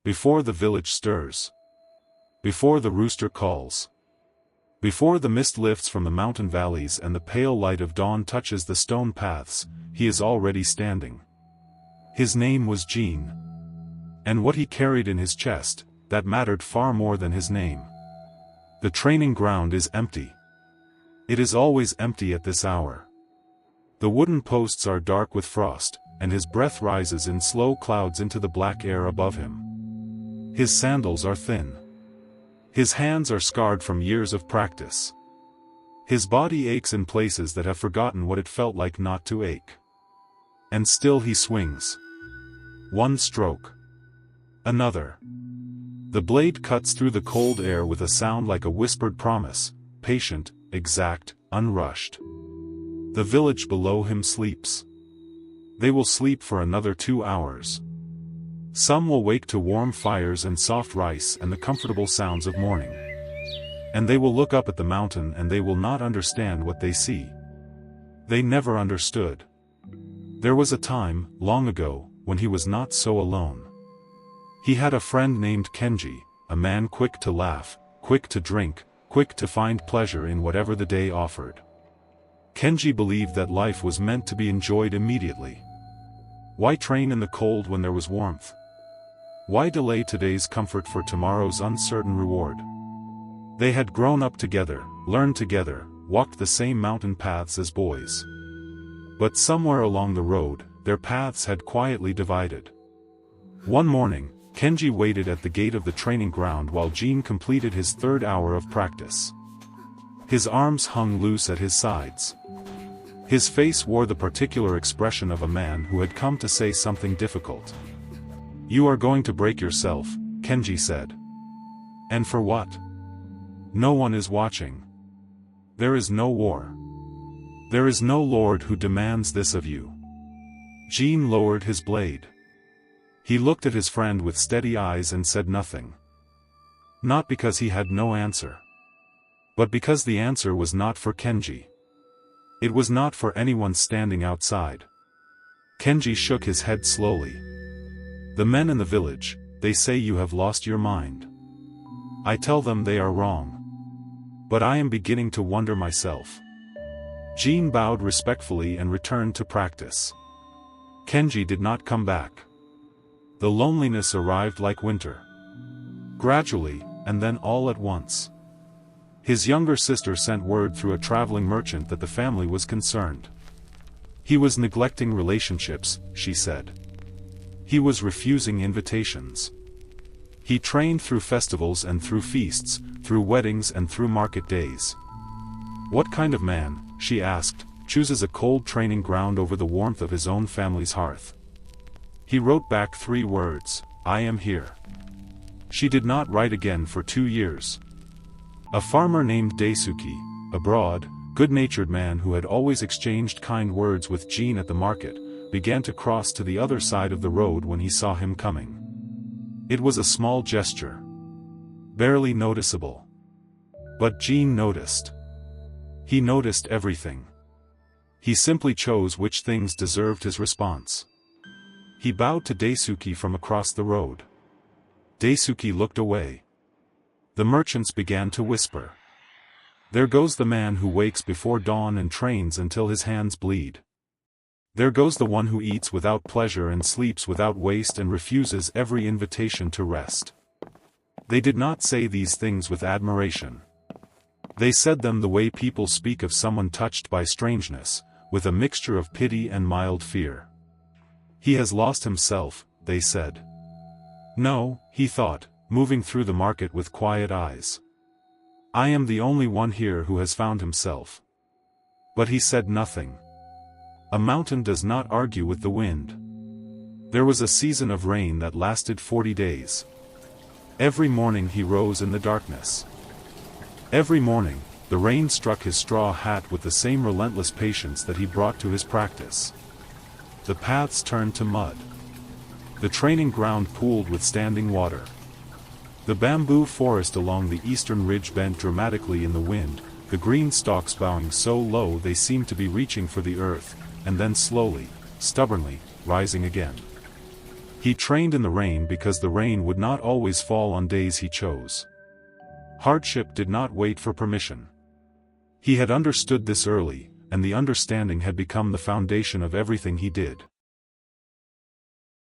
Before the village stirs. Before the rooster calls. Before the mist lifts from the mountain valleys and the pale light of dawn touches the stone paths, he is already standing. His name was Jean. And what he carried in his chest, that mattered far more than his name. The training ground is empty. It is always empty at this hour. The wooden posts are dark with frost, and his breath rises in slow clouds into the black air above him. His sandals are thin. His hands are scarred from years of practice. His body aches in places that have forgotten what it felt like not to ache. And still he swings. One stroke. Another. The blade cuts through the cold air with a sound like a whispered promise, patient, exact, unrushed. The village below him sleeps. They will sleep for another 2 hours. Some will wake to warm fires and soft rice and the comfortable sounds of morning. And they will look up at the mountain and they will not understand what they see. They never understood. There was a time, long ago, when he was not so alone. He had a friend named Kenji, a man quick to laugh, quick to drink, quick to find pleasure in whatever the day offered. Kenji believed that life was meant to be enjoyed immediately. Why train in the cold when there was warmth? Why delay today's comfort for tomorrow's uncertain reward? They had grown up together, learned together, walked the same mountain paths as boys. But somewhere along the road, their paths had quietly divided. One morning, Kenji waited at the gate of the training ground while Jean completed his 3rd hour of practice. His arms hung loose at his sides. His face wore the particular expression of a man who had come to say something difficult. "You are going to break yourself," Kenji said. "And for what? No one is watching. There is no war. There is no lord who demands this of you." Jean lowered his blade. He looked at his friend with steady eyes and said nothing. Not because he had no answer. But because the answer was not for Kenji. It was not for anyone standing outside. Kenji shook his head slowly. "The men in the village, they say you have lost your mind. I tell them they are wrong. But I am beginning to wonder myself." Jean bowed respectfully and returned to practice. Kenji did not come back. The loneliness arrived like winter. Gradually, and then all at once. His younger sister sent word through a traveling merchant that the family was concerned. He was neglecting relationships, she said. He was refusing invitations. He trained through festivals and through feasts, through weddings and through market days. What kind of man, she asked, chooses a cold training ground over the warmth of his own family's hearth? He wrote back 3 words, "I am here." She did not write again for 2 years. A farmer named Daisuke, a broad, good-natured man who had always exchanged kind words with Jean at the market, began to cross to the other side of the road when he saw him coming. It was a small gesture. Barely noticeable. But Jean noticed. He noticed everything. He simply chose which things deserved his response. He bowed to Daisuke from across the road. Daisuke looked away. The merchants began to whisper. "There goes the man who wakes before dawn and trains until his hands bleed. There goes the one who eats without pleasure and sleeps without waste and refuses every invitation to rest." They did not say these things with admiration. They said them the way people speak of someone touched by strangeness, with a mixture of pity and mild fear. "He has lost himself," they said. "No," he thought, moving through the market with quiet eyes. "I am the only one here who has found himself." But he said nothing. A mountain does not argue with the wind. There was a season of rain that lasted 40 days. Every morning he rose in the darkness. Every morning, the rain struck his straw hat with the same relentless patience that he brought to his practice. The paths turned to mud. The training ground pooled with standing water. The bamboo forest along the eastern ridge bent dramatically in the wind, the green stalks bowing so low they seemed to be reaching for the earth, and then slowly, stubbornly, rising again. He trained in the rain because the rain would not always fall on days he chose. Hardship did not wait for permission. He had understood this early, and the understanding had become the foundation of everything he did.